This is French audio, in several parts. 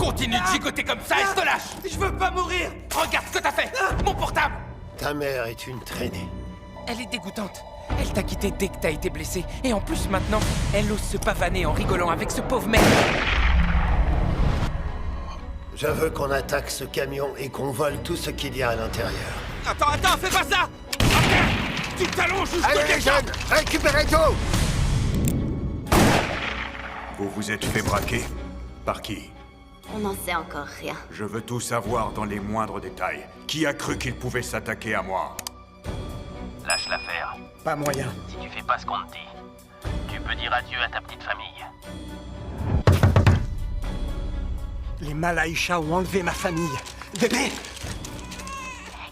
Continue de gigoter comme ça et je te lâche. Je veux pas mourir. Regarde ce que t'as fait. Mon portable. Ta mère est une traînée. Elle est dégoûtante. Elle t'a quitté dès que t'as été blessé. Et en plus, maintenant, elle ose se pavaner en rigolant avec ce pauvre mec. Je veux qu'on attaque ce camion et qu'on vole tout ce qu'il y a à l'intérieur. Attends, fais pas ça. Tu t'allonges jusqu'au Allez les jeunes, récupérez tout. Vous vous êtes fait braquer? Par qui? On n'en sait encore rien. Je veux tout savoir dans les moindres détails. Qui a cru qu'il pouvait s'attaquer à moi? Lâche l'affaire. Pas moyen. Si tu fais pas ce qu'on te dit, tu peux dire adieu à ta petite famille. Les Malaïcha ont enlevé ma famille. Bébé!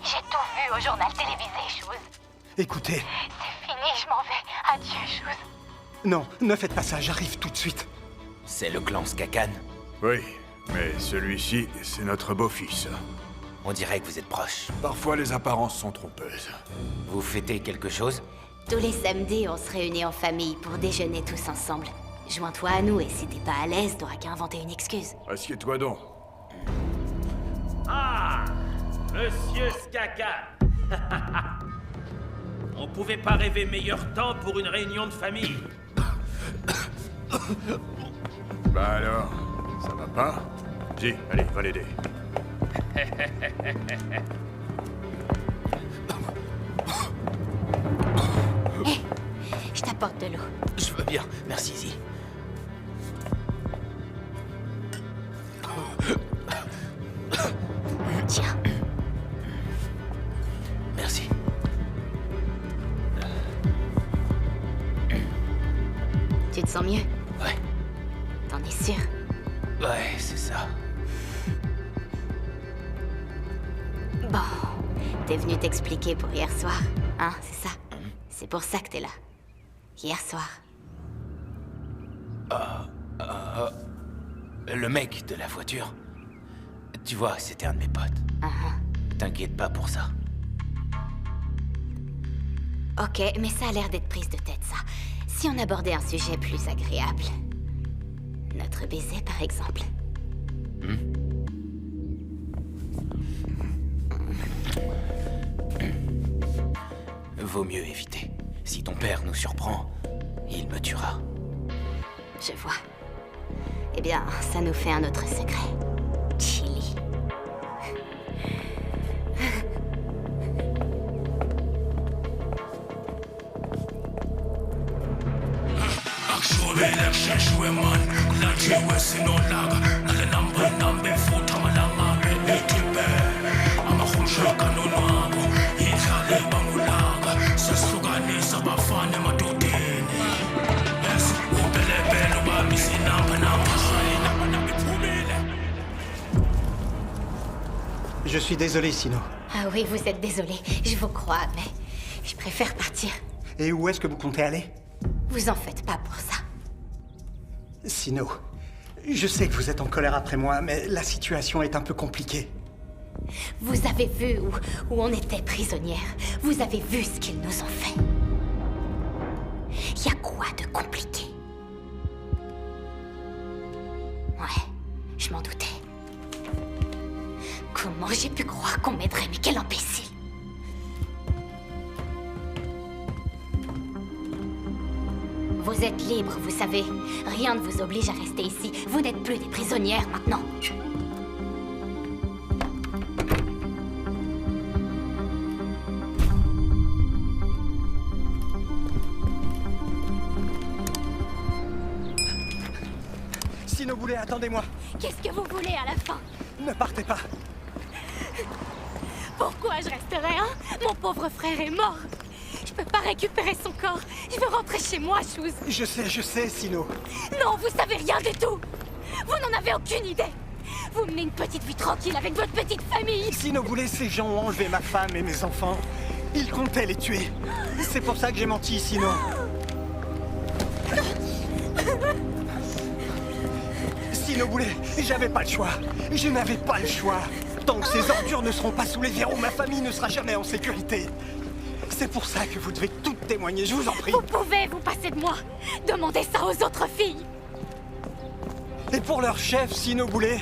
J'ai tout vu au journal télévisé, Shoes. Écoutez, C'est fini, je m'en vais. Adieu, Shoes. non, ne faites pas ça, j'arrive tout de suite. C'est le clan Skakan. Oui, mais celui-ci, c'est notre beau-fils. On dirait que vous êtes proches. Parfois, les apparences sont trompeuses. Vous fêtez quelque chose? Tous les samedis, on se réunit en famille pour déjeuner tous ensemble. Joins-toi à nous et si t'es pas à l'aise, t'auras qu'à inventer une excuse. Assieds-toi donc. Ah, Monsieur Skaka. On pouvait pas rêver meilleur temps pour une réunion de famille. Bah alors, ça va pas? Si, allez, va l'aider. Hé, je t'apporte de l'eau. Je veux bien. Merci, Izzy. Tiens. Merci. Tu te sens mieux? Ouais. T'en es sûr? Ouais, c'est ça. Bon, t'es venu t'expliquer pour hier soir, hein, c'est ça? C'est pour ça que t'es là. Hier soir. Le mec de la voiture. Tu vois, c'était un de mes potes. T'inquiète pas pour ça. Ok, mais ça a l'air d'être prise de tête, ça. Si on abordait un sujet plus agréable. Notre baiser, par exemple. Vaut mieux éviter. Si ton père nous surprend, il me tuera. Je vois. Eh bien, ça nous fait un autre secret. Chili. Je suis désolé, Sino. Ah oui, vous êtes désolé. Je vous crois, mais je préfère partir. Et où est-ce que vous comptez aller? Vous en faites pas pour ça. Sino, je sais que vous êtes en colère après moi, mais la situation est un peu compliquée. Vous avez vu où on était prisonnières. Vous avez vu ce qu'ils nous ont fait. Y a quoi de compliqué? Ouais, je m'en doutais. Comment j'ai pu croire qu'on m'aiderait, mais quel imbécile! Vous êtes libre, vous savez. Rien ne vous oblige à rester ici. Vous n'êtes plus des prisonnières maintenant. Sino Boulet, attendez-moi. Qu'est-ce que vous voulez à la fin? Ne partez pas. Pourquoi je resterai, hein? Mon pauvre frère est mort. Je peux pas récupérer son corps. Je veux rentrer chez moi, Shoes. Je sais, Sino. Non, vous savez rien du tout. Vous n'en avez aucune idée. Vous menez une petite vie tranquille avec votre petite famille. Sino Boulet, ces gens ont enlevé ma femme et mes enfants. Ils comptaient les tuer. C'est pour ça que j'ai menti, Sino. Sino Boulet, j'avais pas le choix. Je n'avais pas le choix. Tant que ces ordures ne seront pas sous les verrous, ma famille ne sera jamais en sécurité. C'est pour ça que vous devez tout témoigner, je vous en prie. Vous pouvez vous passer de moi. Demandez ça aux autres filles. Et pour leur chef, Sino Boulet,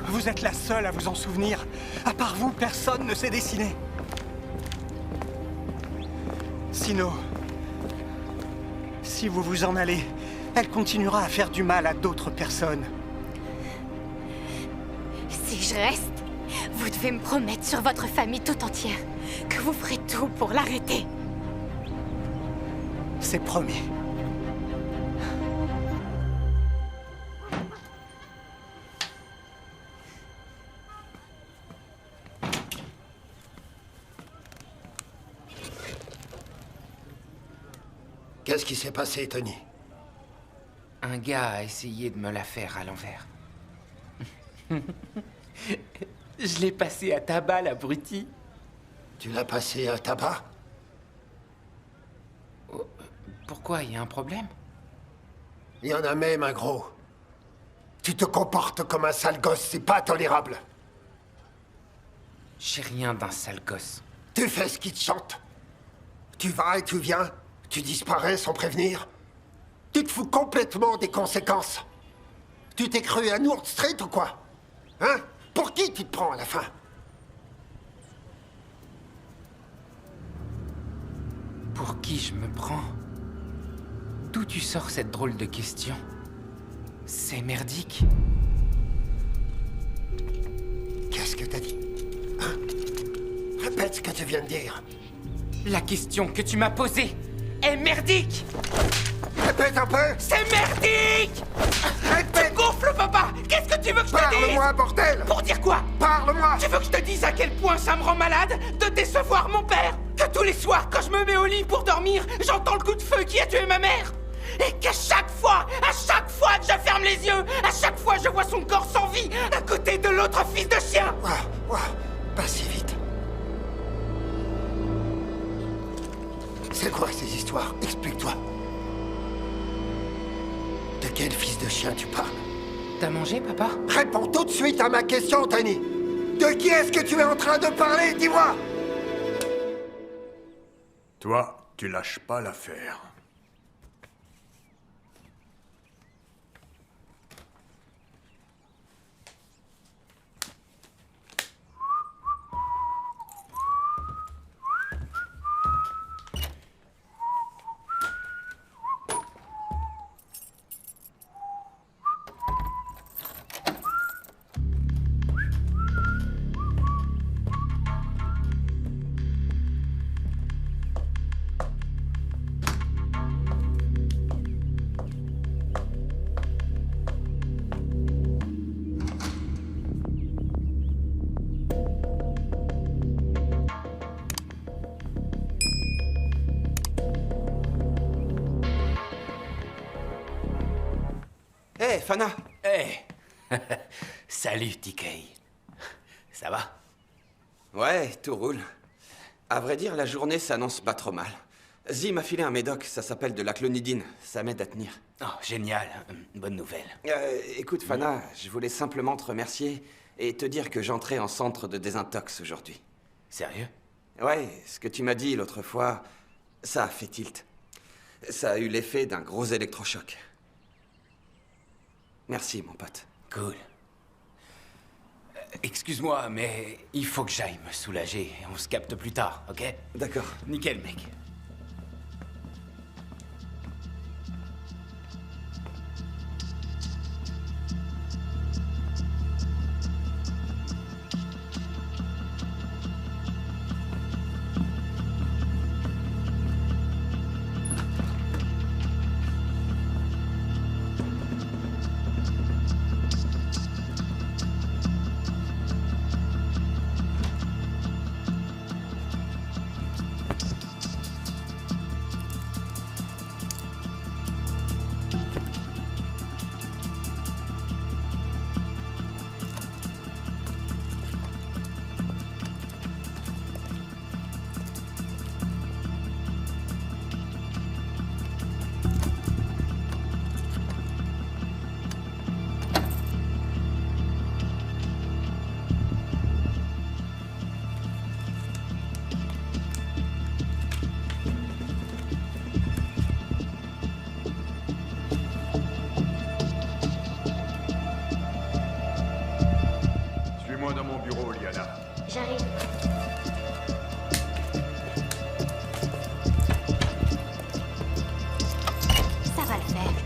Vous êtes la seule à vous en souvenir. À part vous, personne ne sait dessiner. Sino, si vous vous en allez, elle continuera à faire du mal à d'autres personnes. Si je reste, vous devez me promettre sur votre famille tout entière que vous ferez tout pour l'arrêter. C'est promis. Qu'est-ce qui s'est passé, Tony? Un gars a essayé de me la faire à l'envers. Je l'ai passé à tabac, l'abruti. Tu l'as passé à tabac? Pourquoi, il y a un problème? Il y en a même un gros. Tu te comportes comme un sale gosse, c'est pas tolérable. J'ai rien d'un sale gosse. Tu fais ce qui te chante. Tu vas et tu viens, tu disparais sans prévenir. Tu te fous complètement des conséquences. Tu t'es cru à North Street ou quoi? Hein? Pour qui tu te prends à la fin? Pour qui je me prends? D'où tu sors cette drôle de question? C'est merdique. Qu'est-ce que t'as dit? Hein? Répète ce que tu viens de dire. La question que tu m'as posée est merdique! Répète un peu! C'est merdique! Répète! Gonfle, papa! Qu'est-ce que tu veux que je te dise? Parle-moi, bordel! Pour dire quoi? Parle-moi! Tu veux que je te dise à quel point ça me rend malade de décevoir mon père? Que tous les soirs, quand je me mets au lit pour dormir, j'entends le coup de feu qui a tué ma mère? Et qu'à chaque fois que je ferme les yeux, à chaque fois je vois son corps sans vie, à côté de l'autre fils de chien! Ouah, pas si vite. C'est quoi ces histoires? Explique-toi. De quel fils de chien tu parles? T'as mangé, papa? Réponds tout de suite à ma question, Tony. De qui est-ce que tu es en train de parler? Dis-moi! Toi, tu lâches pas l'affaire. Hé, Fana! Hé! Salut, TK. Ça va? Ouais, tout roule. À vrai dire, la journée s'annonce pas trop mal. Zi m'a filé un médoc, ça s'appelle de la clonidine. Ça m'aide à tenir. Oh, génial. Bonne nouvelle. Écoute, Fana, je voulais simplement te remercier et te dire que j'entrais en centre de désintox aujourd'hui. Sérieux? Ouais, ce que tu m'as dit l'autre fois, ça a fait tilt. Ça a eu l'effet d'un gros électrochoc. Merci, mon pote. Cool. Excuse-moi, mais il faut que j'aille me soulager. On se capte plus tard, ok? D'accord. Nickel, mec.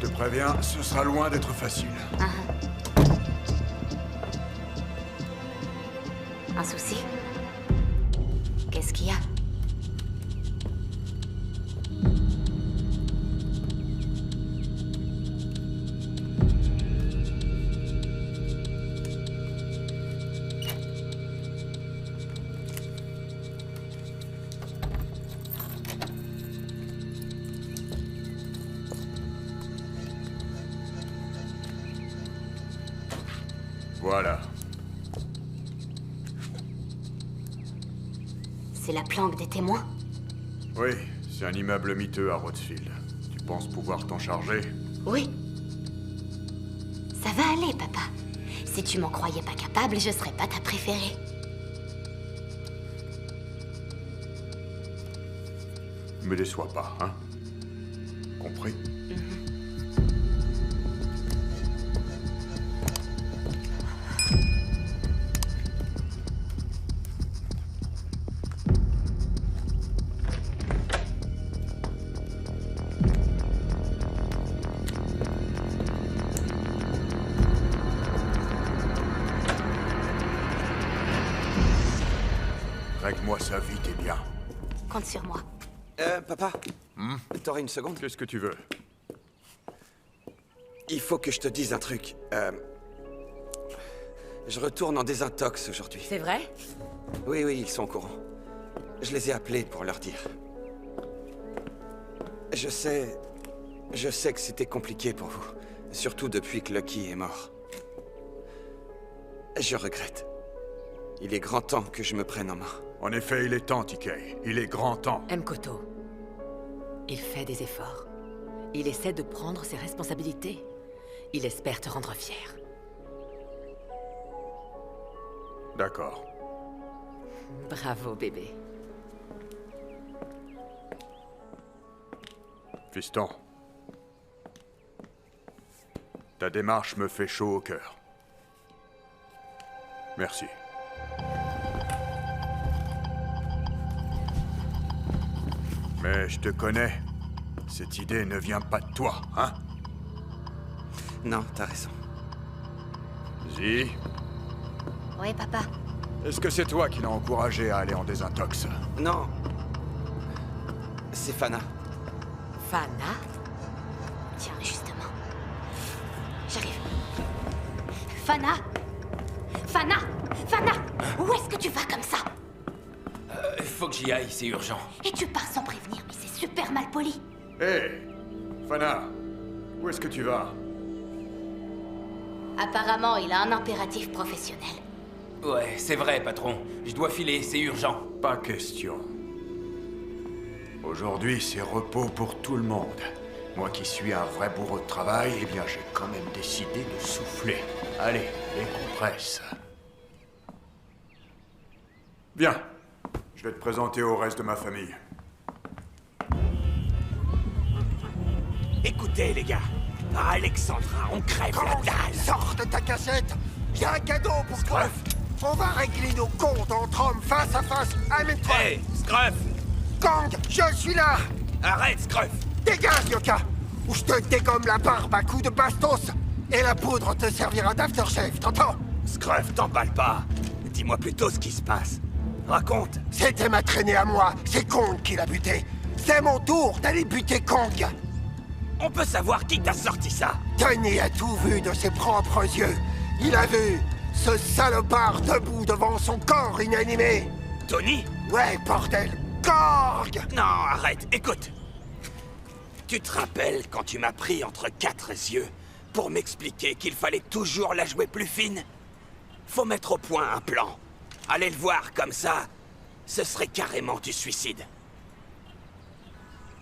Je te préviens, ce sera loin d'être facile. Un souci? Qu'est-ce qu'il y a? Voilà. C'est la planque des témoins? Oui, c'est un immeuble miteux à Rothsfield. Tu penses pouvoir t'en charger? Oui. Ça va aller, papa. Si tu m'en croyais pas capable, je serais pas ta préférée. Me déçois pas, hein? Compris? Règle-moi ça vite et bien. Compte sur moi. Papa, t'aurais une seconde? Qu'est-ce que tu veux? Il faut que je te dise un truc. Je retourne en désintox aujourd'hui. C'est vrai? Oui, ils sont au courant. Je les ai appelés pour leur dire. Je sais que c'était compliqué pour vous. Surtout depuis que Lucky est mort. Je regrette. Il est grand temps que je me prenne en main. En effet, il est temps, TK. Il est grand temps. Mkoto. Il fait des efforts. Il essaie de prendre ses responsabilités. Il espère te rendre fier. D'accord. Bravo, bébé. Fiston. Ta démarche me fait chaud au cœur. Merci. Mais je te connais. Cette idée ne vient pas de toi, hein? Non, t'as raison. Zi, Oui, papa. est-ce que c'est toi qui l'as encouragé à aller en désintox? Non. C'est Fana. Fana? Tiens, justement. J'arrive. Fana! Fana! Fana! Où est-ce que tu vas comme ça? Faut que j'y aille, c'est urgent. Et tu pars sans prévenir, mais c'est super mal poli. Hé, Fana, où est-ce que tu vas? Apparemment, il a un impératif professionnel. Ouais, c'est vrai, patron. Je dois filer, c'est urgent. Pas question. Aujourd'hui, c'est repos pour tout le monde. Moi qui suis un vrai bourreau de travail, eh bien, j'ai quand même décidé de souffler. Allez, décompresse. Viens, je vais te présenter au reste de ma famille. Écoutez, les gars. À Alexandra, on crève la dalle. Sors de ta cachette. Y a un cadeau pour toi. On va régler nos comptes entre hommes face à face. Amène-toi. Hé, Scruff! Kang, je suis là. Arrête, Scruff! Dégage, Yoka, ou je te dégomme la barbe à coups de bastos. Et la poudre te servira d'aftershave, t'entends? Scruff, t'emballe pas. Dis-moi plutôt ce qui se passe. Raconte. C'était ma traînée à moi, c'est Kong qui l'a buté. C'est mon tour d'aller buter Kong. On peut savoir qui t'a sorti ça? Tony a tout vu de ses propres yeux. Il a vu ce salopard debout devant son corps inanimé. Tony? Ouais, bordel, Korg! Non, arrête, écoute. Tu te rappelles quand tu m'as pris entre quatre yeux pour m'expliquer qu'il fallait toujours la jouer plus fine? Faut mettre au point un plan. Aller le voir comme ça, ce serait carrément du suicide.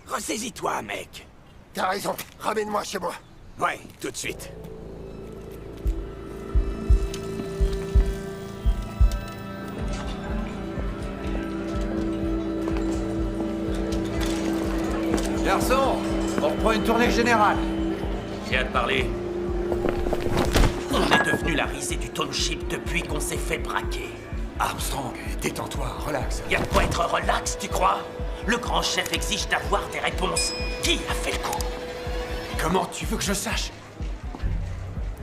Ressaisis-toi, mec. T'as raison, ramène-moi chez moi. Ouais, tout de suite. Garçon, on reprend une tournée générale. J'ai à te parler. On est devenu la risée du township depuis qu'on s'est fait braquer. Armstrong, détends-toi, relax. Y a de quoi être relax, tu crois? Le grand chef exige d'avoir des réponses. Qui a fait le coup? comment tu veux que je sache?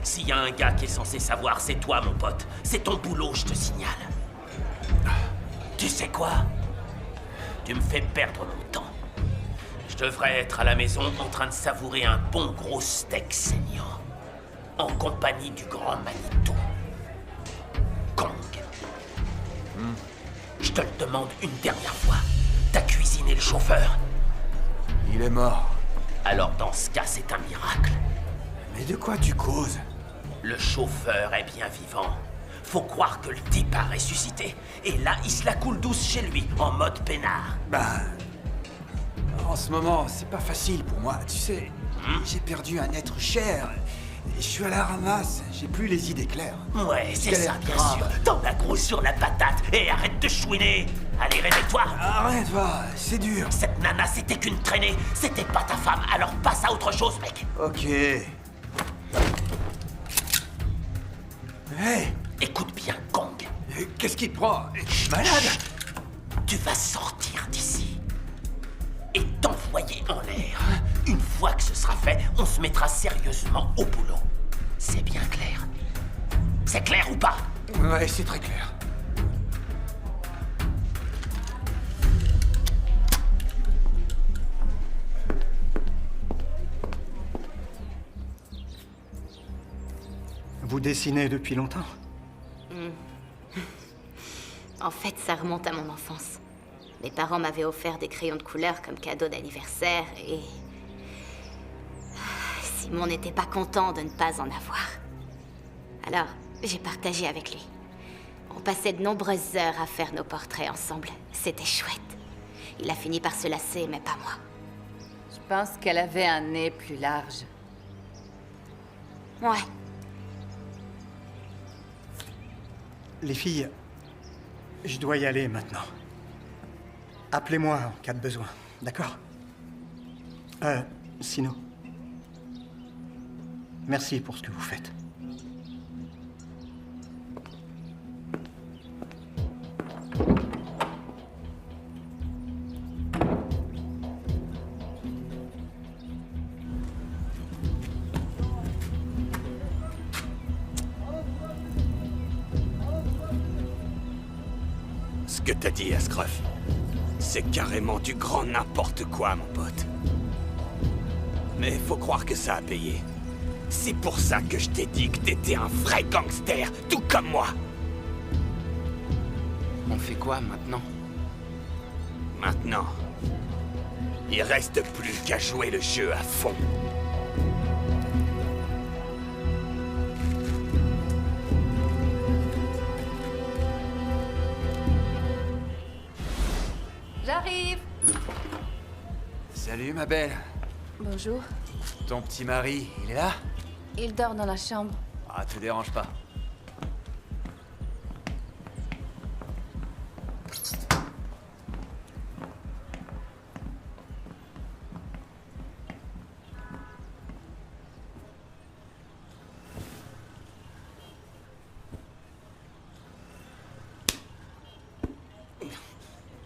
S'il y a un gars qui est censé savoir, c'est toi, mon pote. C'est ton boulot, je te signale. Tu sais quoi? Tu me fais perdre mon temps. Je devrais être à la maison en train de savourer un bon gros steak saignant. En compagnie du grand Manitou. Kong. Je te le demande une dernière fois. T'as cuisiné le chauffeur? Il est mort. Alors dans ce cas, c'est un miracle. Mais de quoi tu causes? Le chauffeur est bien vivant. Faut croire que le type a ressuscité. Et là, il se la coule douce chez lui, en mode peinard. Ben... En ce moment, c'est pas facile pour moi, tu sais. J'ai perdu un être cher. Je suis à la ramasse, j'ai plus les idées claires. Ouais, c'est ça, galère bien grave. sûr. T'en as gros sur la patate. Et arrête de chouiner. Allez, réveille-toi. Arrête, va, c'est dur. Cette nana, c'était qu'une traînée. C'était pas ta femme, alors passe à autre chose, mec. Ok. Hey, Écoute bien, Kong. qu'est-ce qui te prend? Je suis malade. Tu vas sortir d'ici. Et t'envoyer en l'air. Une fois que ce sera fait, on se mettra sérieusement au boulot. C'est bien clair. C'est clair ou pas? Ouais, c'est très clair. Vous dessinez depuis longtemps? En fait, ça remonte à mon enfance. Mes parents m'avaient offert des crayons de couleur comme cadeau d'anniversaire et... Simon n'était pas content de ne pas en avoir. Alors, j'ai partagé avec lui. On passait de nombreuses heures à faire nos portraits ensemble. C'était chouette. Il a fini par se lasser, mais pas moi. Je pense qu'elle avait un nez plus large. Ouais. Les filles, je dois y aller maintenant. Appelez-moi en cas de besoin, d'accord? Sino. Merci pour ce que vous faites. Ce que t'as dit, Ascroft, c'est carrément du grand n'importe quoi, mon pote. Mais faut croire que ça a payé. C'est pour ça que je t'ai dit que t'étais un vrai gangster, tout comme moi. On fait quoi maintenant? Maintenant, il reste plus qu'à jouer le jeu à fond. J'arrive. Salut, ma belle. Bonjour. Ton petit mari, il est là? Il dort dans la chambre. Ah, te dérange pas.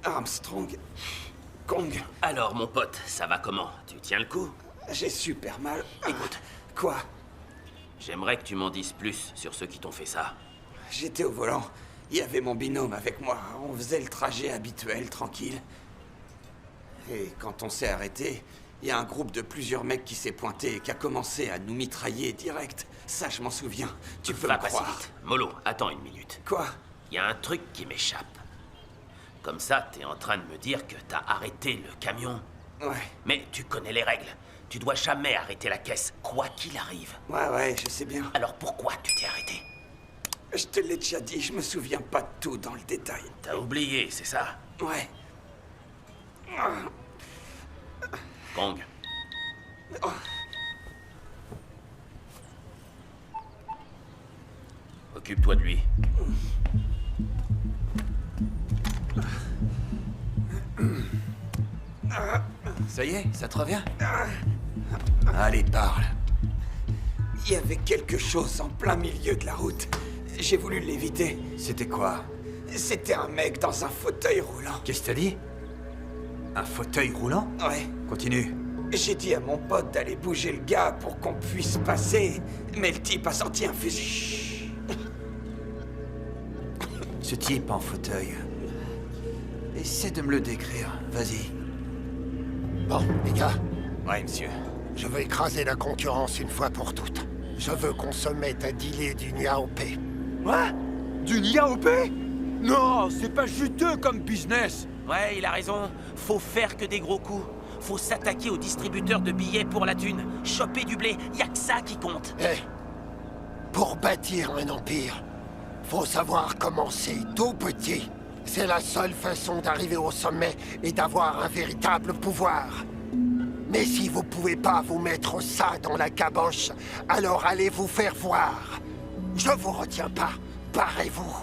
Armstrong. Kong. Alors, mon pote, ça va comment? Tu tiens le coup? J'ai super mal. Écoute, Quoi? j'aimerais que tu m'en dises plus sur ceux qui t'ont fait ça. J'étais au volant. Il y avait mon binôme avec moi. On faisait le trajet habituel, tranquille. Et quand on s'est arrêté, il y a un groupe de plusieurs mecs qui s'est pointé et qui a commencé à nous mitrailler direct. Ça, je m'en souviens. Tu peux Va me pas si croire. vite. Molo, attends une minute. Quoi? Il y a un truc qui m'échappe. Comme ça, t'es en train de me dire que t'as arrêté le camion. Ouais. Mais tu connais les règles. Tu dois jamais arrêter la caisse, quoi qu'il arrive. Ouais, je sais bien. Alors pourquoi tu t'es arrêté? Je te l'ai déjà dit, je me souviens pas de tout dans le détail. T'as oublié, c'est ça? Ouais. Kong. Occupe-toi de lui. Ça y est, ça te revient? Allez, parle. Il y avait quelque chose en plein milieu de la route. J'ai voulu l'éviter. C'était quoi? C'était un mec dans un fauteuil roulant. Qu'est-ce que t'as dit? Un fauteuil roulant? Ouais. Continue. J'ai dit à mon pote d'aller bouger le gars pour qu'on puisse passer, mais le type a sorti un fusil. Ce type en fauteuil. Essaie de me le décrire, vas-y. Bon, les gars, Ouais, monsieur. je veux écraser la concurrence une fois pour toutes. Je veux qu'on se mette à dealer du Niaopé. Quoi? Du Niaopé? Non, c'est pas juteux comme business. Ouais, il a raison. Faut faire que des gros coups. Faut s'attaquer aux distributeurs de billets pour la thune. Choper du blé, y a que ça qui compte. Eh, pour bâtir un empire, faut savoir commencer tout petit. C'est la seule façon d'arriver au sommet et d'avoir un véritable pouvoir. Mais si vous pouvez pas vous mettre ça dans la caboche, alors allez vous faire voir. Je vous retiens pas, barrez-vous.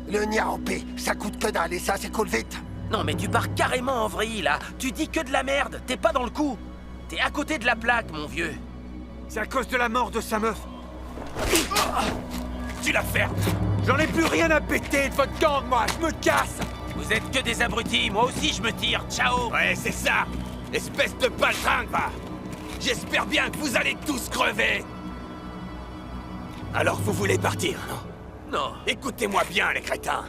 Le Niaopé, ça coûte que dalle et ça s'écoule vite. Non mais tu pars carrément en vrille là. Tu dis que de la merde, t'es pas dans le coup. T'es à côté de la plaque, mon vieux. C'est à cause de la mort de sa meuf. Tu la fermes. J'en ai plus rien à péter de votre gang, moi, je me casse. Vous êtes que des abrutis, moi aussi je me tire. Ciao. Ouais, c'est ça. Espèce de paltringue, va. J'espère bien que vous allez tous crever. Alors vous voulez partir, non? Non. Écoutez-moi bien, les crétins.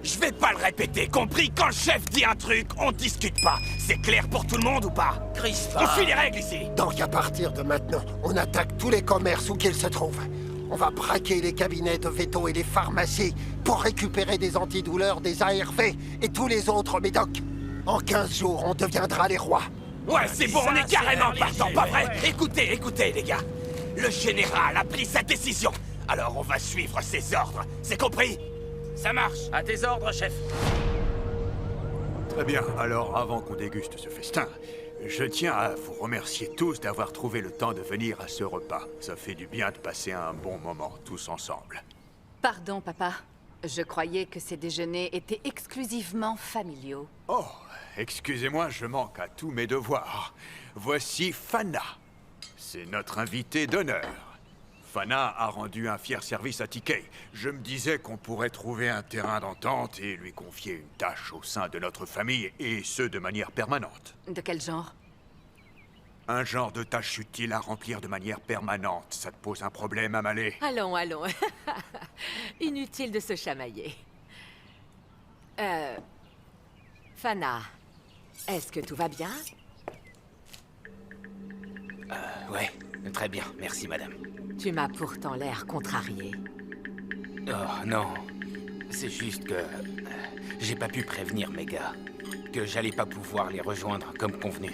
Je vais pas le répéter, compris? Quand le chef dit un truc, on discute pas. C'est clair pour tout le monde ou pas? Christ. On suit les règles ici. Donc à partir de maintenant, on attaque tous les commerces où qu'ils se trouvent. On va braquer les cabinets de veto et les pharmacies pour récupérer des antidouleurs, des ARV et tous les autres médocs. En 15 jours, on deviendra les rois. Ouais, c'est bon, on est c'est carrément léger, partant, pas vrai? ouais. Écoutez, écoutez, les gars. Le général a pris sa décision. Alors on va suivre ses ordres. C'est compris? Ça marche. À tes ordres, chef. Très bien, alors avant qu'on déguste ce festin, je tiens à vous remercier tous d'avoir trouvé le temps de venir à ce repas. Ça fait du bien de passer un bon moment tous ensemble. Pardon, papa. Je croyais que ces déjeuners étaient exclusivement familiaux. Oh, excusez-moi, je manque à tous mes devoirs. Voici Fana. C'est notre invité d'honneur. Fana a rendu un fier service à TK. Je me disais qu'on pourrait trouver un terrain d'entente et lui confier une tâche au sein de notre famille, et ce, de manière permanente. De quel genre? Un genre de tâche utile à remplir de manière permanente. Ça te pose un problème, Amalé? Allons, allons. Inutile de se chamailler. Fana, est-ce que tout va bien? Ouais, très bien, merci madame. Tu m'as pourtant l'air contrarié. Oh non, c'est juste que j'ai pas pu prévenir mes gars que j'allais pas pouvoir les rejoindre comme convenu.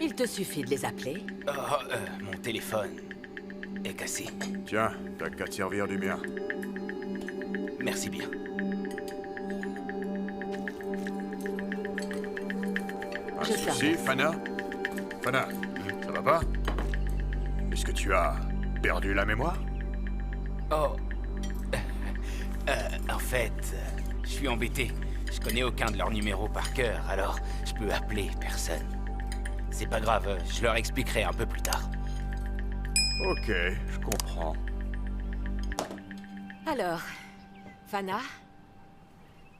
Il te suffit de les appeler. Oh, mon téléphone est cassé. Tiens, t'as qu'à te servir du mien. Merci bien. Un Je souci, ferme. Fana? Fana, ça va pas? Est-ce que tu as perdu la mémoire? Oh. En fait, je suis embêté. Je connais aucun de leurs numéros par cœur, alors je peux appeler personne. C'est pas grave, je leur expliquerai un peu plus tard. Ok, je comprends. Alors, Fana,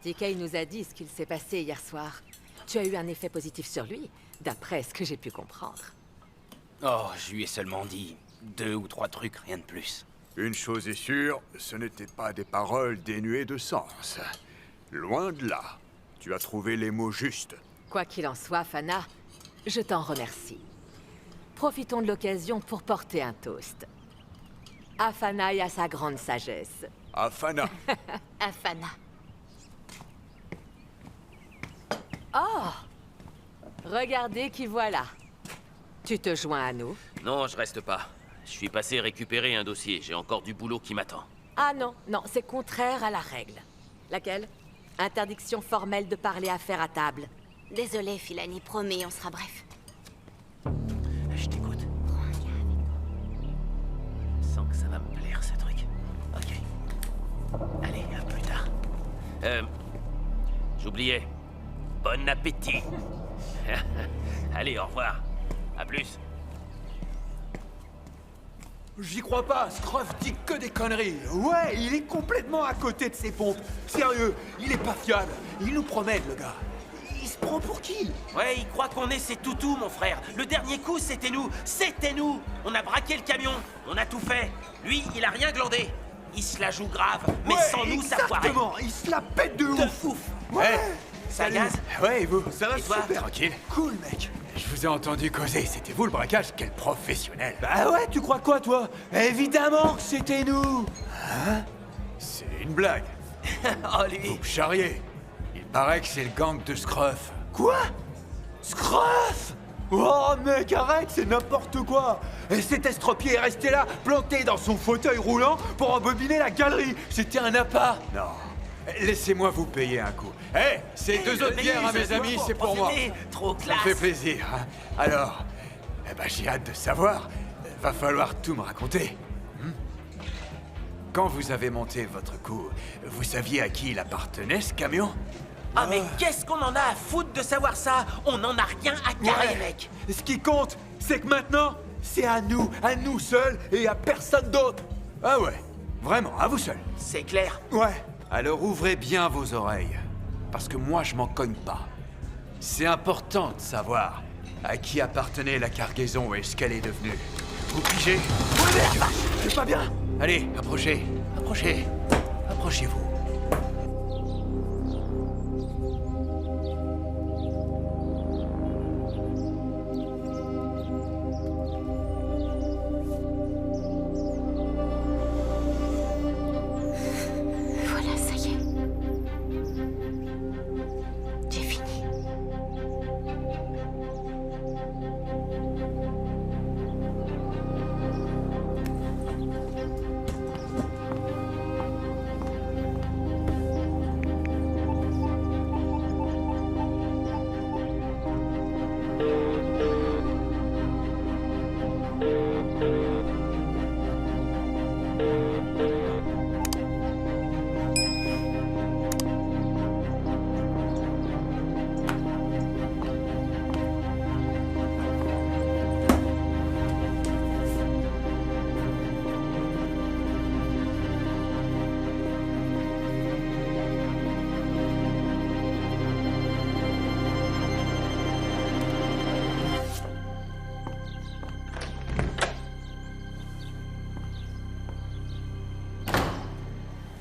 TK nous a dit ce qu'il s'est passé hier soir. Tu as eu un effet positif sur lui, d'après ce que j'ai pu comprendre. Oh, je lui ai seulement dit 2 ou 3 trucs, rien de plus. Une chose est sûre, ce n'étaient pas des paroles dénuées de sens. Loin de là. Tu as trouvé les mots justes. Quoi qu'il en soit, Fana, je t'en remercie. Profitons de l'occasion pour porter un toast. À Fana et à sa grande sagesse. À Fana. Afana. Oh! Regardez qui voilà. Tu te joins à nous? Non, je reste pas. Je suis passé récupérer un dossier, j'ai encore du boulot qui m'attend. Ah non, non, c'est contraire à la règle. Laquelle? Interdiction formelle de parler affaires à table. Désolé, Filani, promis, on sera bref. Je t'écoute. Je sens que ça va me plaire, ce truc. Ok. Allez, à plus tard. J'oubliais. Bon appétit. Allez, au revoir. À plus. J'y crois pas, Scruff dit que des conneries. Ouais, il est complètement à côté de ses pompes. Sérieux, il est pas fiable. Il nous promène, le gars. Il se prend pour qui? Ouais, il croit qu'on est ses toutous, mon frère. Le dernier coup, c'était nous. C'était nous. On a braqué le camion. On a tout fait. Lui, il a rien glandé. Il se la joue grave. Mais sans nous, ça foirait. Exactement, il se la pète de ouf. Ouais. Ça gaz? Ouais, et vous? Ça va Et toi? super tranquille. Cool, mec. Je vous ai entendu causer, c'était vous le braquage? Quel professionnel. Bah ouais, tu crois quoi, toi? Évidemment que c'était nous. C'est une blague. Oh, lui. Vous me charriez. Il paraît que c'est le gang de Scruff. Quoi? Scruff? Oh mec, arrête, c'est n'importe quoi. Et cet estropié est resté là, planté dans son fauteuil roulant pour embobiner la galerie. C'était un appât. Non. Laissez-moi vous payer un coup. Hé, ces deux autres bières à mes amis, c'est pour moi. Trop Ça classe. me fait plaisir. Hein. Alors, eh ben, j'ai hâte de savoir. Va falloir tout me raconter. Quand vous avez monté votre coup, vous saviez à qui il appartenait, ce camion? Ah, mais qu'est-ce qu'on en a à foutre de savoir ça? On en a rien à carrer, mec. Ce qui compte, c'est que maintenant, c'est à nous seuls et à personne d'autre. Ah ouais, vraiment, à vous seul. C'est clair. Ouais. Alors ouvrez bien vos oreilles, parce que moi je m'en cogne pas. C'est important de savoir à qui appartenait la cargaison et ce qu'elle est devenue. Vous pigez? C'est pas bien. Allez, approchez, approchez, approchez-vous. Voilà, ça y est. J'ai fini.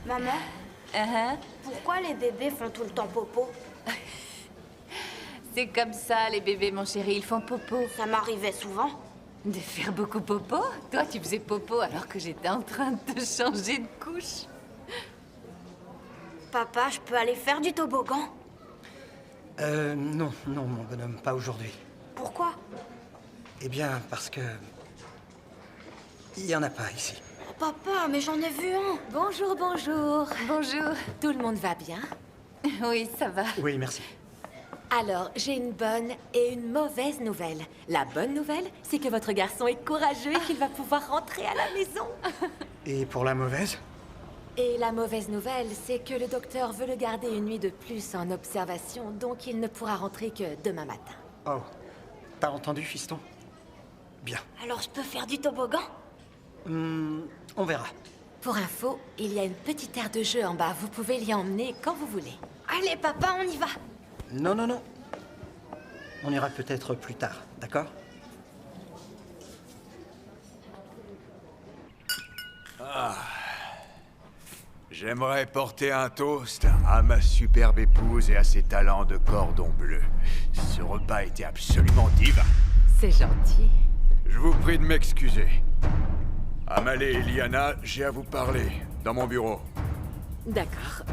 Maman, pourquoi les bébés font tout le temps popo? C'est comme ça, les bébés, mon chéri, ils font popo. Ça m'arrivait souvent. De faire beaucoup popo? Toi, tu faisais popo alors que j'étais en train de te changer de couche. Papa, je peux aller faire du toboggan? Non, mon bonhomme, pas aujourd'hui. Pourquoi? Eh bien, parce que... il y en a pas ici. Oh, papa, mais j'en ai vu un. Bonjour, bonjour. Bonjour. Tout le monde va bien? Oui, ça va. Oui, merci. Alors, j'ai une bonne et une mauvaise nouvelle. La bonne nouvelle, c'est que votre garçon est courageux et qu'il va pouvoir rentrer à la maison. Et pour la mauvaise? Et la mauvaise nouvelle, c'est que le docteur veut le garder une nuit de plus en observation, donc il ne pourra rentrer que demain matin. Oh, t'as entendu, fiston? Bien. Alors je peux faire du toboggan? On verra. Pour info, il y a une petite aire de jeu en bas. Vous pouvez l'y emmener quand vous voulez. Allez, papa, on y va. Non. On ira peut-être plus tard, d'accord? J'aimerais porter un toast à ma superbe épouse et à ses talents de cordon bleu. Ce repas était absolument divin. C'est gentil. Je vous prie de m'excuser. Amalé et Liana, j'ai à vous parler, dans mon bureau. D'accord.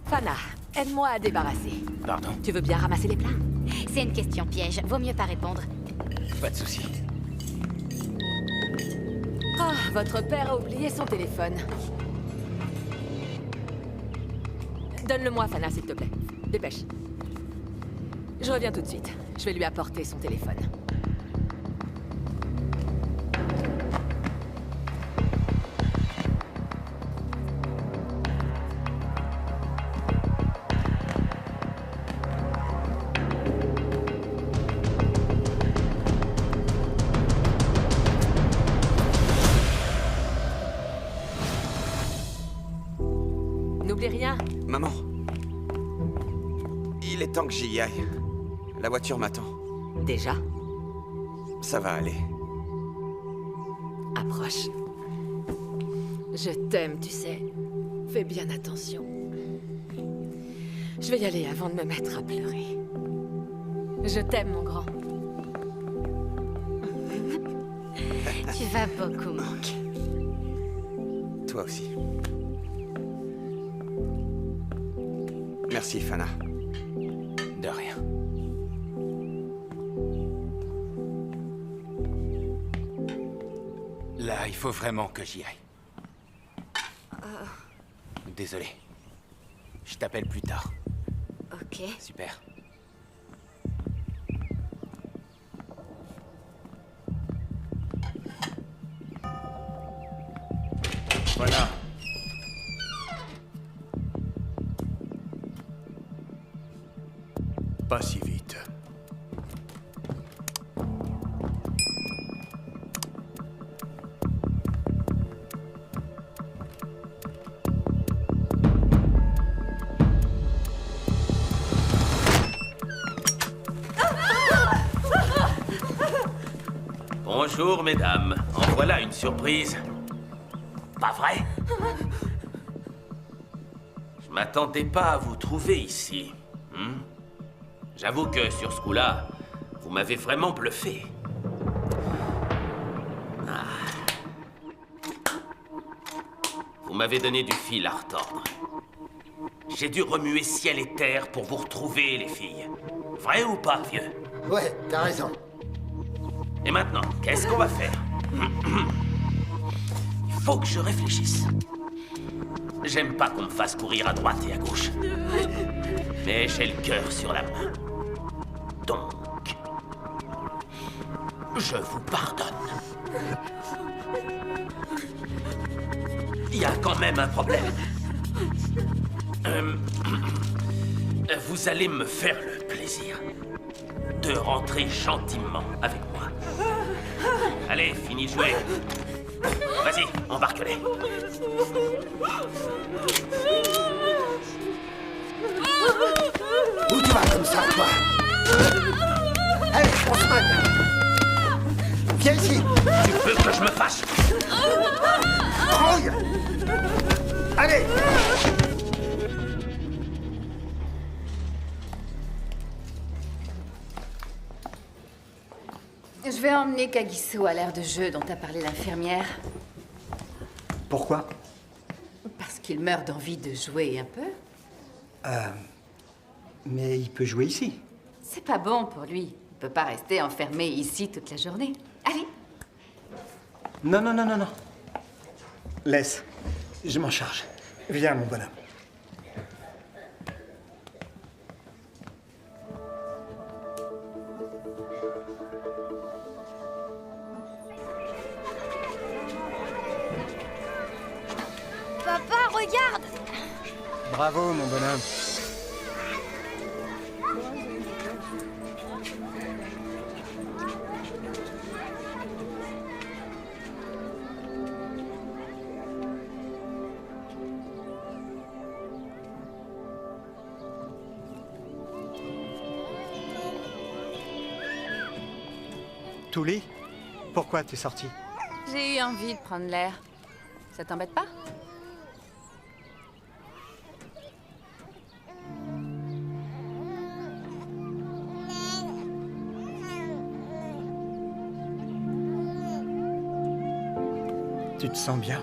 Fana, aide-moi à débarrasser. Pardon? Tu veux bien ramasser les plats? C'est une question piège, vaut mieux pas répondre. Pas de souci. Ah, votre père a oublié son téléphone. Donne-le-moi, Fana, s'il te plaît. Dépêche. Je reviens tout de suite. Je vais lui apporter son téléphone. N'oublie rien. Maman, Il est temps que j'y aille. La voiture m'attend. Déjà? Ça va aller. Approche. Je t'aime, tu sais. Fais bien attention. Je vais y aller avant de me mettre à pleurer. Je t'aime, mon grand. Tu vas beaucoup manquer. Toi aussi. Merci, Fana. De rien. Là, il faut vraiment que j'y aille. Désolé. Je t'appelle plus tard. Ok. Super. Voilà. Pas si vite. Bonjour, mesdames. En voilà une surprise. Pas vrai? Je m'attendais pas à vous trouver ici. J'avoue que sur ce coup-là, vous m'avez vraiment bluffé. Vous m'avez donné du fil à retordre. J'ai dû remuer ciel et terre pour vous retrouver, les filles. Vrai ou pas, vieux? Ouais, t'as raison. Et maintenant, qu'est-ce qu'on va faire? Il faut que je réfléchisse. J'aime pas qu'on me fasse courir à droite et à gauche. Mais j'ai le cœur sur la main. Donc, je vous pardonne. Il y a quand même un problème. Vous allez me faire le plaisir de rentrer gentiment avec moi. Allez, finis de jouer. Vas-y, embarque-les. Où tu vas comme ça, toi? Allez, on se mène. Viens ici. Tu veux que je me fâche? Grouille. Allez. Je vais emmener Kagiso à l'aire de jeu dont a parlé l'infirmière. Pourquoi? Parce qu'il meurt d'envie de jouer un peu. Mais il peut jouer ici. C'est pas bon pour lui. Il peut pas rester enfermé ici toute la journée. Allez. Non, non, non, non, non. Laisse. Je m'en charge. Viens, mon bonhomme. Papa, regarde! Bravo, mon bonhomme. Touli, pourquoi t'es sorti? J'ai eu envie de prendre l'air. Ça t'embête pas? Tu te sens bien?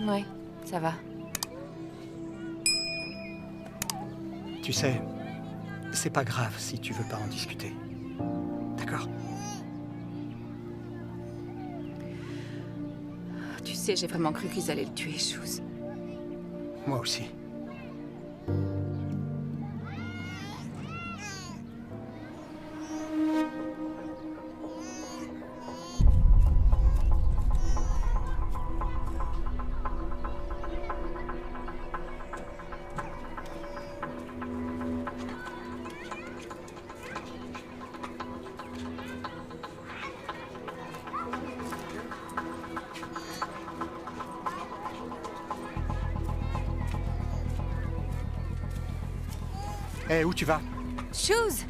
Oui, ça va. Tu sais, c'est pas grave si tu veux pas en discuter. D'accord? Tu sais, j'ai vraiment cru qu'ils allaient le tuer, Shoes. Moi aussi. Hé, où tu vas? Shoes!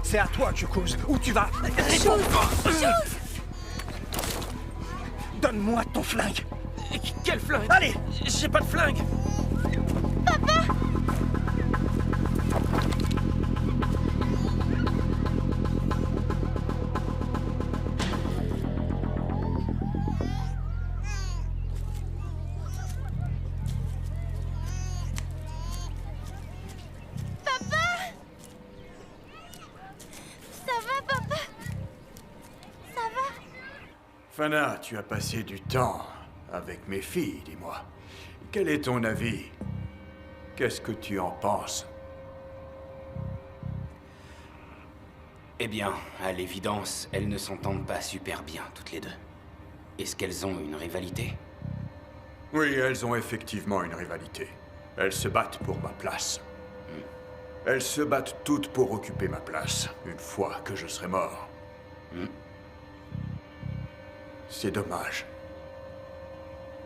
C'est à toi que je cause. Où tu vas? Shoes! Donne-moi ton flingue. Quel flingue? Allez! J'ai pas de flingue. Fana, tu as passé du temps avec mes filles, dis-moi. Quel est ton avis? Qu'est-ce que tu en penses? Eh bien, à l'évidence, elles ne s'entendent pas super bien, toutes les deux. Est-ce qu'elles ont une rivalité? Oui, elles ont effectivement une rivalité. Elles se battent pour ma place. Elles se battent toutes pour occuper ma place, une fois que je serai mort. C'est dommage.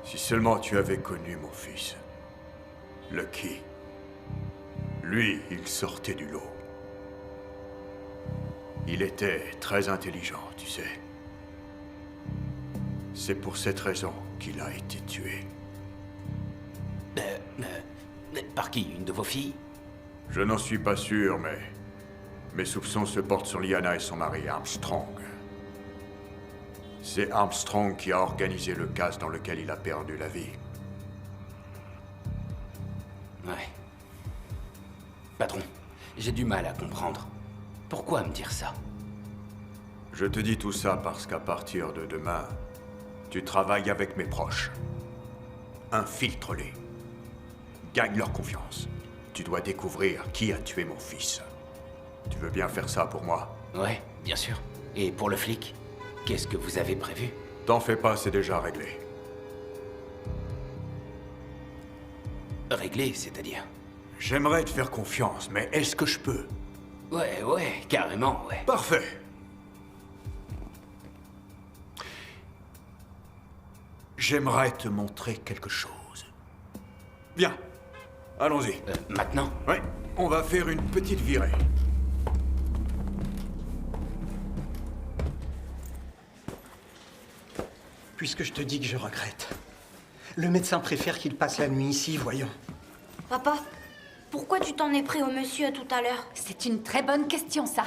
Si seulement tu avais connu mon fils. Lucky. Lui, il sortait du lot. Il était très intelligent, tu sais. C'est pour cette raison qu'il a été tué. Par qui? Une de vos filles? Je n'en suis pas sûr, mais mes soupçons se portent sur Lyanna et son mari Armstrong. C'est Armstrong qui a organisé le casse dans lequel il a perdu la vie. Ouais. Patron, j'ai du mal à comprendre. Pourquoi me dire ça? Je te dis tout ça parce qu'à partir de demain, tu travailles avec mes proches. Infiltre-les. Gagne leur confiance. Tu dois découvrir qui a tué mon fils. Tu veux bien faire ça pour moi? Ouais, bien sûr. Et pour le flic? Qu'est-ce que vous avez prévu? T'en fais pas, c'est déjà réglé. Réglé, c'est-à-dire? J'aimerais te faire confiance, mais est-ce que je peux? Ouais, carrément, ouais. Parfait. J'aimerais te montrer quelque chose. Viens, allons-y. Maintenant? Ouais, on va faire une petite virée. Puisque je te dis que je regrette. Le médecin préfère qu'il passe la nuit ici, voyons. Papa, pourquoi tu t'en es pris au monsieur tout à l'heure? C'est une très bonne question, ça.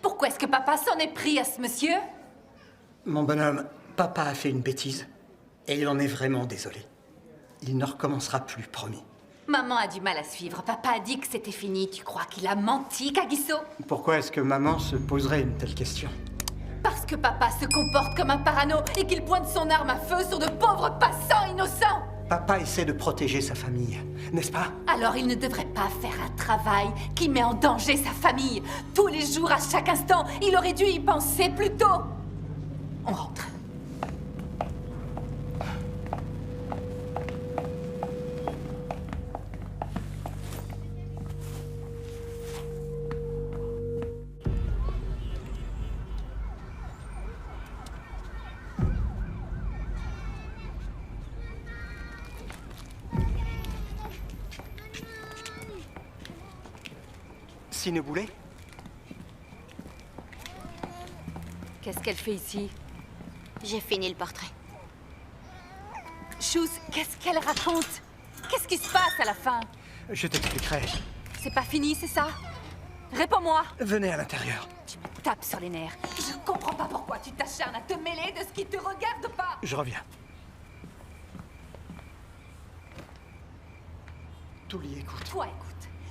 Pourquoi est-ce que papa s'en est pris à ce monsieur? Mon bonhomme, papa a fait une bêtise. Et il en est vraiment désolé. Il ne recommencera plus, promis. Maman a du mal à suivre. Papa a dit que c'était fini. Tu crois qu'il a menti, Kagiso? Pourquoi est-ce que maman se poserait une telle question? Parce que papa se comporte comme un parano et qu'il pointe son arme à feu sur de pauvres passants innocents. Papa essaie de protéger sa famille, n'est-ce pas? Alors il ne devrait pas faire un travail qui met en danger sa famille. Tous les jours, à chaque instant, il aurait dû y penser plus tôt. On rentre. Sineboulet? Qu'est-ce qu'elle fait ici? J'ai fini le portrait. Shoes, qu'est-ce qu'elle raconte? Qu'est-ce qui se passe à la fin? Je t'expliquerai. C'est pas fini, c'est ça? Réponds-moi. Venez à l'intérieur. Tu me tapes sur les nerfs. Je comprends pas pourquoi tu t'acharnes à te mêler de ce qui te regarde pas. Je reviens. Tully, écoute. Toi, écoute.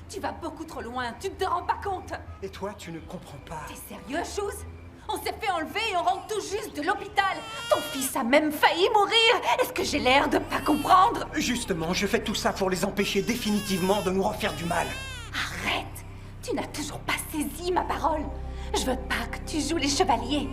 Tu vas beaucoup trop loin, tu te rends pas compte. Et toi, tu ne comprends pas. T'es sérieux, Shoes? On s'est fait enlever et on rentre tout juste de l'hôpital. Ton fils a même failli mourir. Est-ce que j'ai l'air de pas comprendre? Justement, je fais tout ça pour les empêcher définitivement de nous refaire du mal. Arrête! Tu n'as toujours pas saisi ma parole. Je veux pas que tu joues les chevaliers.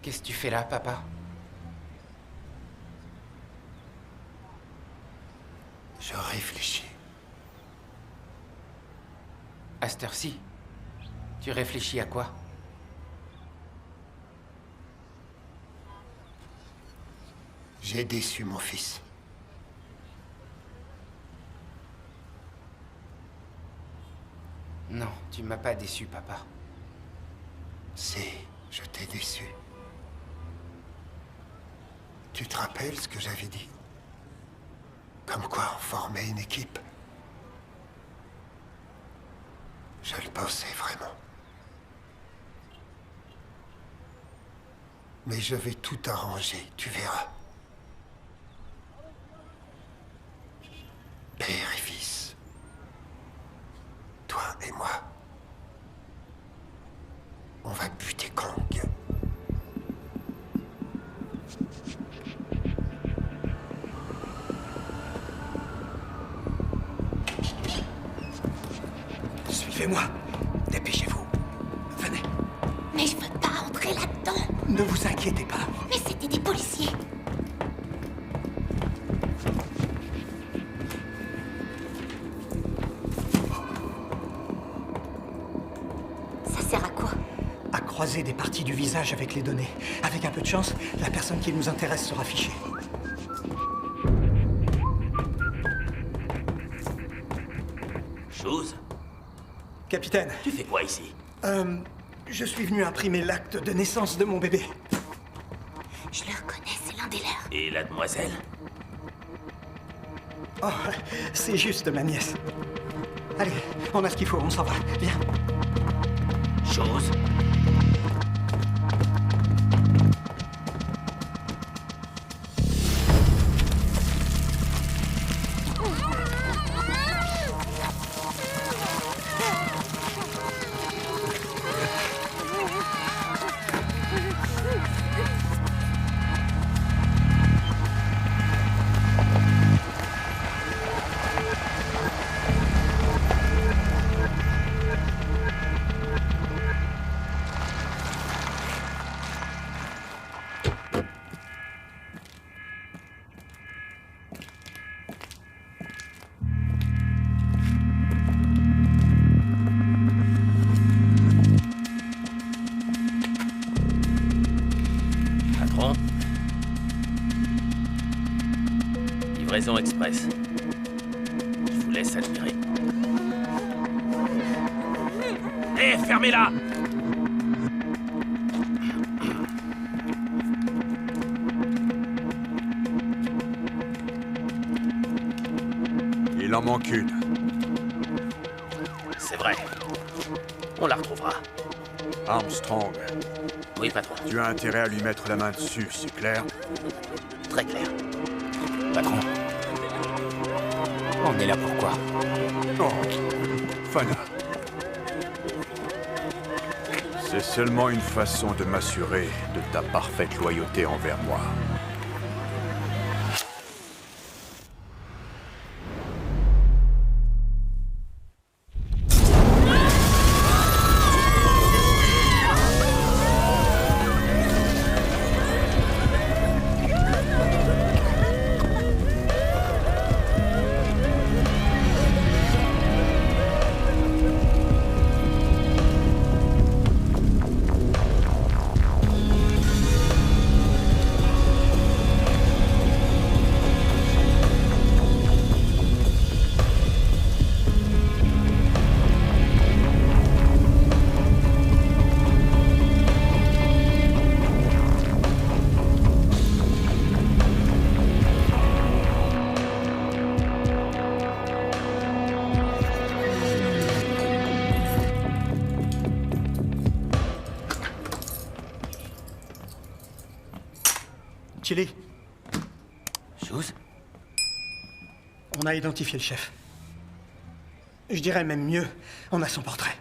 Qu'est-ce que tu fais là, papa? Je À cette heure-ci, tu réfléchis à quoi? J'ai déçu mon fils. Non, tu m'as pas déçu, papa. Si, je t'ai déçu. Tu te rappelles ce que j'avais dit? Comme quoi on formait une équipe. Je le pensais vraiment. Mais je vais tout arranger, tu verras. Père et fils. Toi et moi. On va buter Kang. Suivez-moi. Dépêchez-vous. Venez. Mais je veux pas entrer là-dedans. Ne vous inquiétez pas. Mais c'était des policiers. Ça sert à quoi? À croiser des parties du visage avec les données. Avec un peu de chance, la personne qui nous intéresse sera fichée. Chose? Capitaine. Tu fais quoi ici? Je suis venu imprimer l'acte de naissance de mon bébé. Je le reconnais, c'est l'un des leurs. Et la demoiselle? Oh, c'est juste ma nièce. Allez, on a ce qu'il faut, on s'en va. Viens. Chose? Livraison express. Je vous laisse admirer. Hé, fermez-la! Il en manque une. C'est vrai. On la retrouvera. Armstrong. Oui, patron. Tu as intérêt à lui mettre la main dessus, c'est clair? Très clair. Patron. On est là pourquoi? Oh, Fana. C'est seulement une façon de m'assurer de ta parfaite loyauté envers moi. Chili, Chose? on a identifié le chef. Je dirais même mieux, on a son portrait.